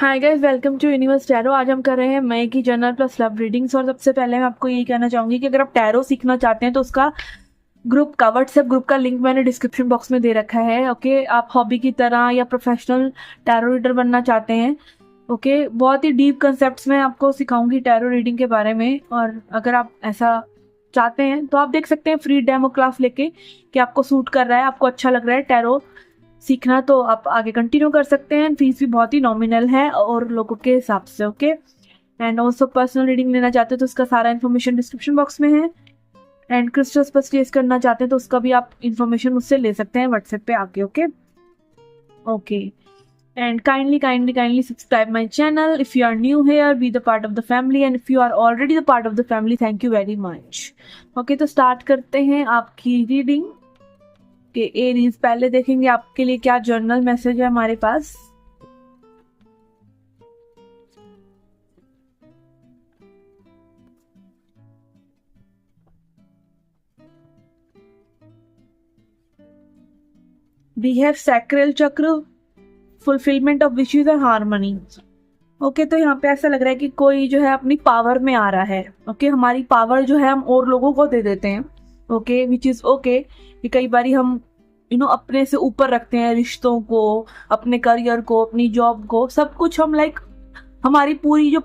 Hi guys, welcome to Universe Tarot. आज हम कर रहे हैं मई की जनरल प्लस लव रीडिंग्स। और सबसे पहले मैं आपको यही कहना चाहूंगी कि अगर आप टैरो सीखना चाहते हैं तो उसका ग्रुप का व्हाट्सएप ग्रुप का लिंक मैंने डिस्क्रिप्शन बॉक्स में दे रखा है। ओके, आप हॉबी की तरह या प्रोफेशनल टैरो रीडर बनना चाहते हैं, ओके, बहुत ही डीप कंसेप्ट्स में आपको सिखाऊंगी टैरो रीडिंग के बारे में। और अगर आप ऐसा चाहते हैं तो आप देख सकते हैं फ्री डेमो क्लास लेके कि आपको सूट कर रहा है, आपको अच्छा लग रहा है टैरो सीखना, तो आप आगे कंटिन्यू कर सकते हैं। फीस भी बहुत ही नॉमिनल है और लोगों के हिसाब से। Okay, and also personal reading लेना चाहते हैं तो उसका सारा इन्फॉर्मेशन डिस्क्रिप्शन बॉक्स में है। एंड क्रिस्टल्स परचेज करना चाहते हैं तो उसका भी आप इन्फॉर्मेशन मुझसे ले सकते हैं व्हाट्सएप पे आके। Okay okay, and kindly subscribe my channel if you are new here, be the part of the family, and if you are already the part of the family, thank you very much. Okay, तो start करते हैं आपकी reading के Aries. पहले देखेंगे आपके लिए क्या जर्नल मैसेज है हमारे पास। वी हैव सैक्रल चक्र, फुलफिलमेंट ऑफ विशेस और हार्मनी। ओके, तो यहाँ पे ऐसा लग रहा है कि कोई जो है अपनी पावर में आ रहा है। ओके, हमारी पावर जो है हम और लोगों को दे देते हैं। ओके, विच इज ओके, कि कई बारी हम अपने से ऊपर रखते हैं रिश्तों को, अपने करियर को, अपनी जॉब को, सब कुछ हम हमारी पूरी जो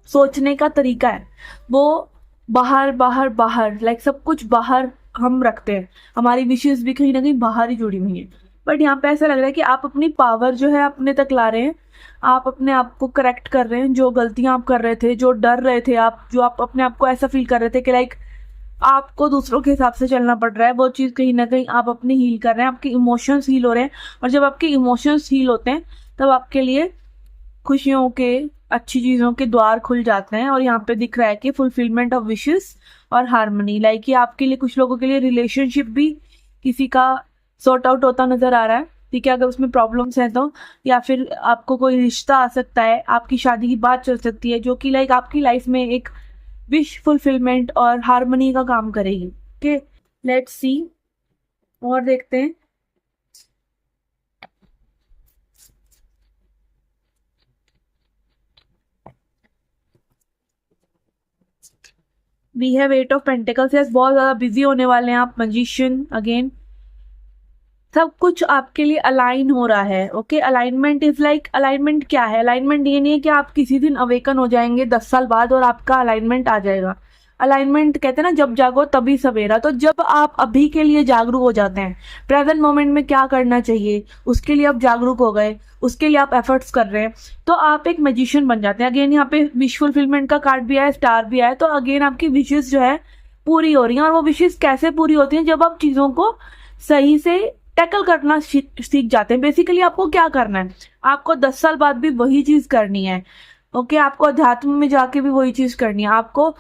सोचने का तरीका है वो बाहर बाहर बाहर सब कुछ बाहर हम रखते हैं। हमारी विशेष भी कहीं ना कहीं बाहर ही जुड़ी हुई है। बट यहाँ पे ऐसा लग रहा है कि आप अपनी पावर जो है अपने तक ला रहे हैं, आप अपने आप को करेक्ट कर रहे हैं। जो गलतियां आप कर रहे थे, जो डर रहे थे आप, जो आप अपने आप को ऐसा फील कर रहे थे कि आपको दूसरों के हिसाब से चलना पड़ रहा है, वो चीज़ कहीं ना कहीं आप अपनी हील कर रहे हैं। आपके इमोशंस हील हो रहे हैं, और जब आपके इमोशंस हील होते हैं तब आपके लिए खुशियों के, अच्छी चीज़ों के द्वार खुल जाते हैं। और यहाँ पे दिख रहा है कि फुलफिलमेंट ऑफ विशेस और हार्मनी, ये आपके लिए, कुछ लोगों के लिए रिलेशनशिप भी किसी का सॉर्ट आउट होता नजर आ रहा है। ठीक है, अगर उसमें प्रॉब्लम्स हैं तो, या फिर आपको कोई रिश्ता आ सकता है, आपकी शादी की बात चल सकती है जो कि आपकी लाइफ में एक विश फुलफिलमेंट और हार्मनी का काम करेगी। ओके, लेट्स सी, और देखते हैं। We have 8 of pentacles. Yes, बहुत ज्यादा बिजी होने वाले हैं आप। मैजिशियन अगेन, सब कुछ आपके लिए अलाइन हो रहा है। ओके, अलाइनमेंट इज अलाइनमेंट क्या है? अलाइनमेंट ये नहीं है कि आप किसी दिन अवेकन हो जाएंगे 10 साल बाद और आपका अलाइनमेंट आ जाएगा। अलाइनमेंट कहते हैं ना, जब जागो तभी सवेरा। तो जब आप अभी के लिए जागरूक हो जाते हैं, प्रेजेंट मोमेंट में क्या करना चाहिए उसके लिए आप जागरूक हो गए, उसके लिए आप एफर्ट्स कर रहे हैं, तो आप एक मैजिशियन बन जाते हैं। अगेन यहाँ पे विश फुलफिलमेंट का कार्ड भी आया, स्टार भी आया। तो अगेन आपकी विशेष जो है पूरी हो रही है। और वो विशेष कैसे पूरी होती है? जब आप चीजों को सही से टैकल करना सीख जाते हैं। बेसिकली आपको क्या करना है? आपको 10 साल बाद भी वही चीज करनी है। ओके, आपको अध्यात्म में जाके भी वही चीज करनी है। आपको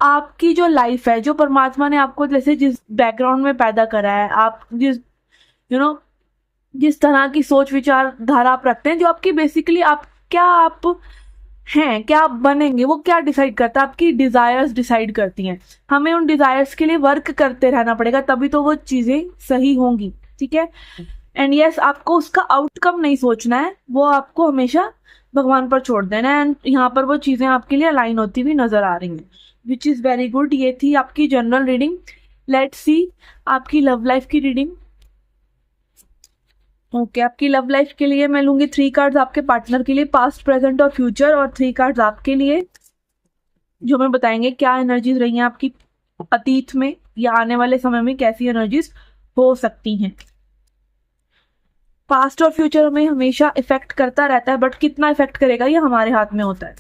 आपकी जो लाइफ है, जो परमात्मा ने आपको जैसे जिस बैकग्राउंड में पैदा करा है, आप जिस यू नो जिस तरह की सोच विचार धारा आप रखते हैं, जो आपकी बेसिकली आप हैं, क्या आप बनेंगे, वो क्या डिसाइड करता है? आपकी डिजायर्स डिसाइड करती हैं। हमें उन डिजायर्स के लिए वर्क करते रहना पड़ेगा, तभी तो वो चीजें सही होंगी। ठीक है, एंड यस, आपको उसका आउटकम नहीं सोचना है, वो आपको हमेशा भगवान पर छोड़ देना है। एंड यहाँ पर वो चीजें आपके लिए अलाइन होती हुई नजर आ रही हैं, विच इज वेरी गुड। ये थी आपकी जनरल रीडिंग। लेट्स सी आपकी लव लाइफ की रीडिंग। ओके, आपकी लव लाइफ के लिए मैं लूंगी 3 कार्ड्स आपके पार्टनर के लिए, पास्ट, प्रेजेंट और फ्यूचर, और 3 कार्ड्स आपके लिए जो मैं बताएंगे क्या एनर्जीज रही हैं आपकी अतीत में या आने वाले समय में, कैसी एनर्जीज हो सकती हैं। पास्ट और फ्यूचर हमें हमेशा इफेक्ट करता रहता है, बट कितना इफेक्ट करेगा ये हमारे हाथ में होता है।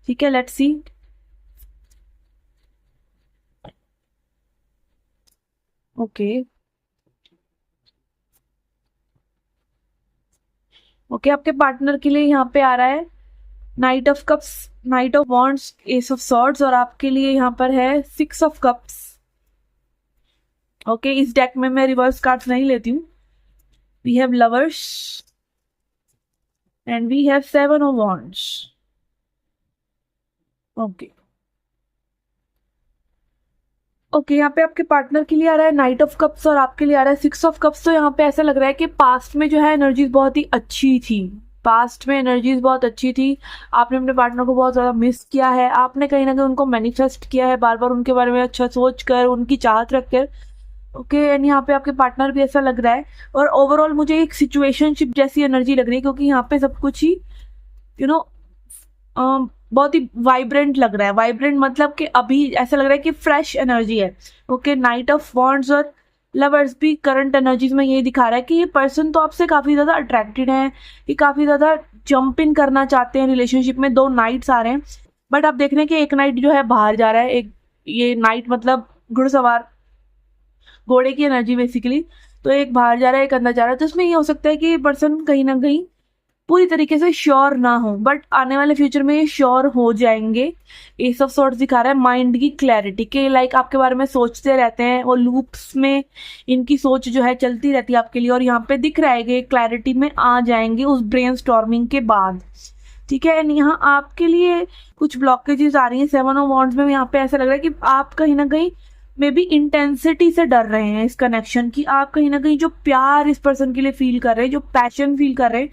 ठीक है, लेट्स सी। ओके ओके, आपके पार्टनर के लिए यहाँ पे आ रहा है knight of cups, knight of wands, ace of swords, और आपके लिए यहाँ पर है 6 ऑफ कप्स। ओके, इस डेक में मैं रिवर्स कार्ड्स नहीं लेती हूँ। We have lovers and we have 7 of wands. Okay okay, यहाँ पे आपके पार्टनर के लिए आ रहा है नाइट ऑफ कप्स और आपके लिए आ रहा है 6 ऑफ कप्स। तो यहाँ पे ऐसा लग रहा है कि पास्ट में जो है एनर्जीज बहुत ही अच्छी थी, पास्ट में एनर्जीज बहुत अच्छी थी, आपने अपने पार्टनर को बहुत ज़्यादा मिस किया है, आपने कहीं ना कहीं उनको मैनिफेस्ट किया है बार बार उनके बारे में अच्छा सोच कर, उनकी चाहत रख कर। ओके एंड यहाँ पे आपके पार्टनर भी ऐसा लग रहा है, और ओवरऑल मुझे एक सिचुएशनशिप जैसी एनर्जी लग रही है, क्योंकि यहाँ पे सब कुछ ही यू नो बहुत ही वाइब्रेंट लग रहा है। वाइब्रेंट मतलब कि अभी ऐसा लग रहा है कि फ्रेश एनर्जी है। ओके नाइट ऑफ वॉन्ड्स और लवर्स भी करंट एनर्जीज में यही दिखा रहा है कि ये पर्सन तो आपसे काफ़ी ज़्यादा अट्रैक्टेड है, ये काफ़ी ज़्यादा जंप इन करना चाहते हैं रिलेशनशिप में। 2 नाइट्स आ रहे हैं, बट आप देख रहे हैं कि एक नाइट जो है बाहर जा रहा है। एक ये नाइट मतलब घुड़सवार, घोड़े की एनर्जी बेसिकली। तो एक बाहर जा रहा है, एक अंदर जा रहा है। तो इसमें ये हो सकता है कि ये पर्सन कहीं ना कहीं पूरी तरीके से श्योर ना हो, बट आने वाले फ्यूचर में ये श्योर हो जाएंगे। एस ऑफ सॉर्ड्स दिखा रहा है माइंड की क्लैरिटी के, लाइक आपके बारे में सोचते रहते हैं, और लूप्स में इनकी सोच जो है चलती रहती है आपके लिए, और यहाँ पे दिख रहा है कि क्लैरिटी में आ जाएंगे उस ब्रेनस्टॉर्मिंग के बाद। ठीक है एंड यहाँ आपके लिए कुछ ब्लॉकेजेस आ रही हैं 7 ऑफ वॉन्ड्स में। यहाँ पे ऐसा लग रहा है कि आप कहीं ना कहीं मे बी इंटेंसिटी से डर रहे हैं इस कनेक्शन की। आप कहीं ना कहीं जो प्यार इस पर्सन के लिए फील कर रहे हैं, जो पैशन फील कर रहे हैं,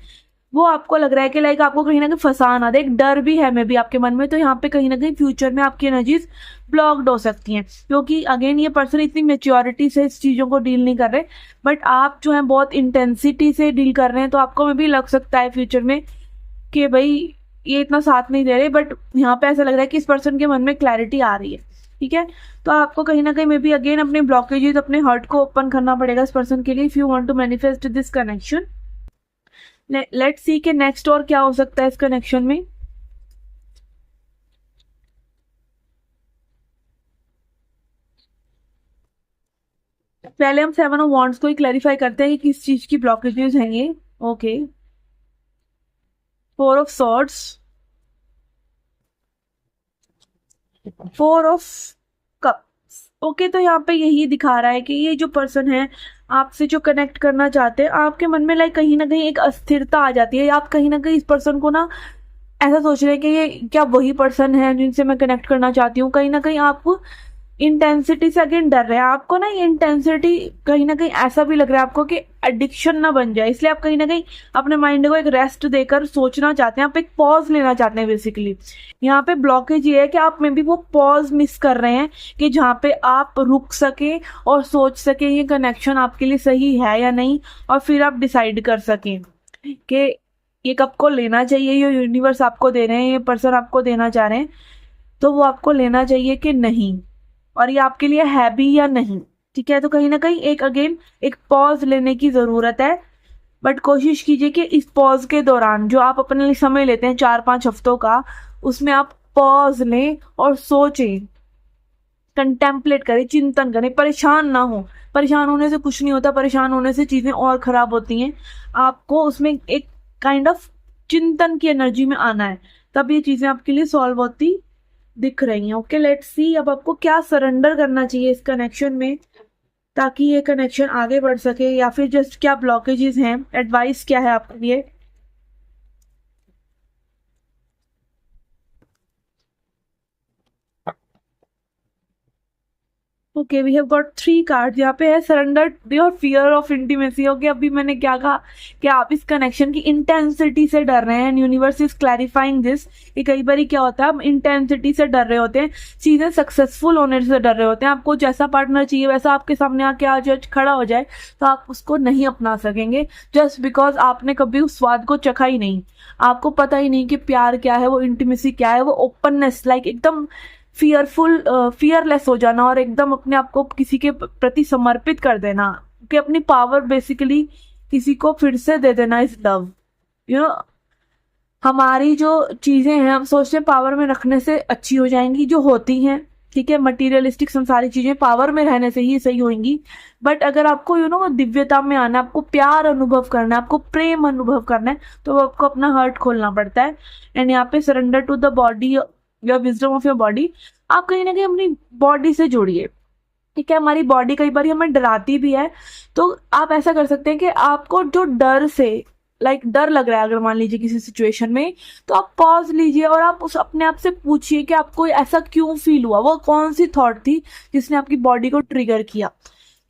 वो आपको लग रहा है कि लाइक आपको कहीं ना कहीं फंसा ना दे। एक डर भी है मे बी आपके मन में। तो यहाँ पे कहीं ना कहीं फ्यूचर में आपकी एनर्जीज ब्लॉक्ड हो सकती हैं, क्योंकि अगेन ये पर्सन इतनी मेच्योरिटी से इस चीज़ों को डील नहीं कर रहे, बट आप जो है बहुत इंटेंसिटी से डील कर रहे हैं। तो आपको मे बी लग सकता है फ्यूचर में कि भाई ये इतना साथ नहीं दे रहे, बट यहाँ पे ऐसा लग रहा है कि इस पर्सन के मन में क्लैरिटी आ रही है। ठीक है तो आपको कहीं ना कहीं मे बी अगेन अपने ब्लॉकेजेस, अपने हर्ट को ओपन करना पड़ेगा इस पर्सन के लिए, if you want to manifest this connection. Let's see के नेक्स्ट और क्या हो सकता है इस कनेक्शन में। पहले हम 7 ऑफ वॉन्ड्स को ही क्लैरिफाई करते हैं कि किस चीज की ब्लॉकेजेस हैं ये। Okay 4 of swords, 4 of cups. Okay तो यहाँ पे यही दिखा रहा है कि ये जो पर्सन है आपसे जो कनेक्ट करना चाहते हैं, आपके मन में लाइक कहीं ना कहीं एक अस्थिरता आ जाती है। आप कहीं ना कहीं इस पर्सन को ना ऐसा सोच रहे हैं कि ये क्या वही पर्सन है जिनसे मैं कनेक्ट करना चाहती हूँ। कहीं ना कहीं आप इंटेंसिटी से अगेन डर रहे हैं। आपको ना ये इंटेंसिटी कहीं ना कहीं ऐसा भी लग रहा है आपको कि एडिक्शन ना बन जाए, इसलिए आप कहीं ना कहीं अपने माइंड को एक रेस्ट देकर सोचना चाहते हैं। आप एक पॉज लेना चाहते हैं बेसिकली। यहाँ पे ब्लॉकेज ये है कि आप में भी वो पॉज मिस कर रहे हैं कि जहाँ पे आप रुक सके और सोच सके ये कनेक्शन आपके लिए सही है या नहीं, और फिर आप डिसाइड कर सकें कि ये कब को लेना चाहिए। ये यूनिवर्स आपको दे रहे हैं, ये पर्सन आपको देना चाह रहे हैं, तो वो आपको लेना चाहिए कि नहीं, और ये आपके लिए है भी या नहीं। ठीक है तो कहीं ना कहीं एक अगेन एक पॉज लेने की ज़रूरत है, बट कोशिश कीजिए कि इस पॉज के दौरान जो आप अपने लिए समय लेते हैं 4-5 हफ्तों का, उसमें आप पॉज लें और सोचें, कंटेम्पलेट करें, चिंतन करें। परेशान ना हो, परेशान होने से कुछ नहीं होता, परेशान होने से चीज़ें और ख़राब होती हैं। आपको उसमें एक काइंड ऑफ चिंतन की एनर्जी में आना है, तब ये चीज़ें आपके लिए सॉल्व होती दिख रही हैं। ओके लेट्स सी अब आपको क्या सरेंडर करना चाहिए इस कनेक्शन में ताकि ये कनेक्शन आगे बढ़ सके, या फिर जस्ट क्या ब्लॉकेजेस हैं, एडवाइस क्या है आपके लिए। Okay we have got 3 card. यहाँ पे है surrender your fear of intimacy. Okay अभी मैंने क्या कहा कि आप इस कनेक्शन की इंटेंसिटी से डर रहे हैं, यूनिवर्स इज क्लैरिफाइंग दिस। कि कई बार क्या होता है, हम इंटेंसिटी से डर रहे होते हैं, चीजें सक्सेसफुल होने से डर रहे होते हैं। आपको जैसा पार्टनर चाहिए वैसा आपके सामने आके आज खड़ा हो जाए तो आप उसको नहीं अपना सकेंगे, जस्ट बिकॉज आपने कभी उस स्वाद को चखा ही नहीं। आपको पता ही नहीं कि प्यार क्या है, वो इंटीमेसी क्या है, वो ओपननेस, लाइक एकदम फियरलेस हो जाना और एकदम अपने आप को किसी के प्रति समर्पित कर देना, कि अपनी पावर बेसिकली किसी को फिर से दे देना इस लव। यू नो हमारी जो चीजें हैं हम सोचते हैं पावर में रखने से अच्छी हो जाएंगी, जो होती हैं। ठीक है मटीरियलिस्टिक संसारी चीजें पावर में रहने से ही सही होंगी, बट अगर आपको दिव्यता में आना, आपको प्यार अनुभव करना है, आपको प्रेम अनुभव करना है, तो आपको अपना हार्ट खोलना पड़ता है। एंड यहाँ पे surrender to the body, your wisdom of your body. आप कहीं ना कहीं अपनी बॉडी से जुड़िए। ठीक है हमारी बॉडी कई बार हमें डराती भी है, तो आप ऐसा कर सकते हैं कि आपको जो डर से डर लग रहा है, अगर मान लीजिए किसी सिचुएशन में, तो आप पॉज लीजिए और आप उस अपने आप से पूछिए कि आपको ऐसा क्यों फील हुआ, वो कौन सी थॉट थी जिसने आपकी बॉडी को ट्रिगर किया,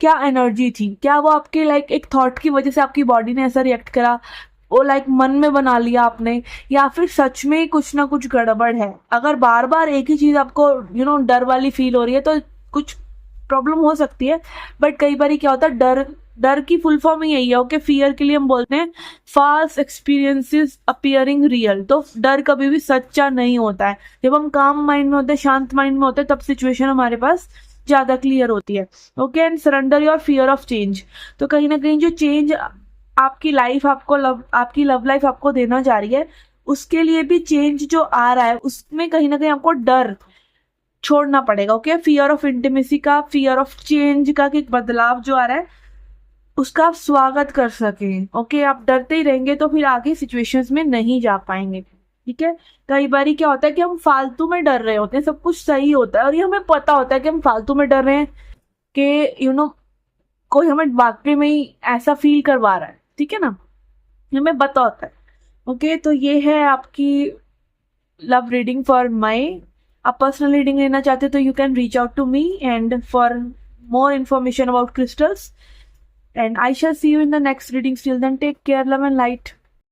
क्या एनर्जी थी, क्या वो आपके एक थॉट की वजह से आपकी बॉडी ने ऐसा रिएक्ट करा, वो लाइक मन में बना लिया आपने, या फिर सच में कुछ ना कुछ गड़बड़ है। अगर बार बार एक ही चीज आपको डर वाली फील हो रही है तो कुछ प्रॉब्लम हो सकती है। बट कई बार क्या होता है, डर की फुल फॉर्म ही यही है, ओके। फियर के लिए हम बोलते हैं फॉल्स एक्सपीरियंसेस अपीयरिंग रियल। तो डर कभी भी सच्चा नहीं होता है। जब हम काम माइंड में होते हैं, शांत माइंड में होते हैं, तब सिचुएशन हमारे पास ज्यादा क्लियर होती है, okay. And surrender your fear of change. तो कहीं ना कहीं जो चेंज आपकी लाइफ आपकी लव लाइफ आपको देना जा रही है, उसके लिए भी चेंज जो आ रहा है उसमें कहीं ना कहीं आपको डर छोड़ना पड़ेगा, ओके। फियर ऑफ इंटीमेसी का, फियर ऑफ चेंज का, कि बदलाव जो आ रहा है उसका आप स्वागत कर सकें, ओके। आप डरते ही रहेंगे तो फिर आगे सिचुएशंस में नहीं जा पाएंगे, ठीक है। कई बार क्या होता है कि हम फालतू में डर रहे होते हैं, सब कुछ सही होता है और ये हमें पता होता है कि हम फालतू में डर रहे हैं, कि कोई हमें वाकई में ही ऐसा फील करवा रहा है, ठीक है ना, हमें पता होता है, ओके। तो ये है आपकी लव रीडिंग फॉर मई। आप पर्सनल रीडिंग लेना चाहते हो तो you can reach out to me and for more information about crystals, and I shall see you in the next reading. Till then, take care, love and light.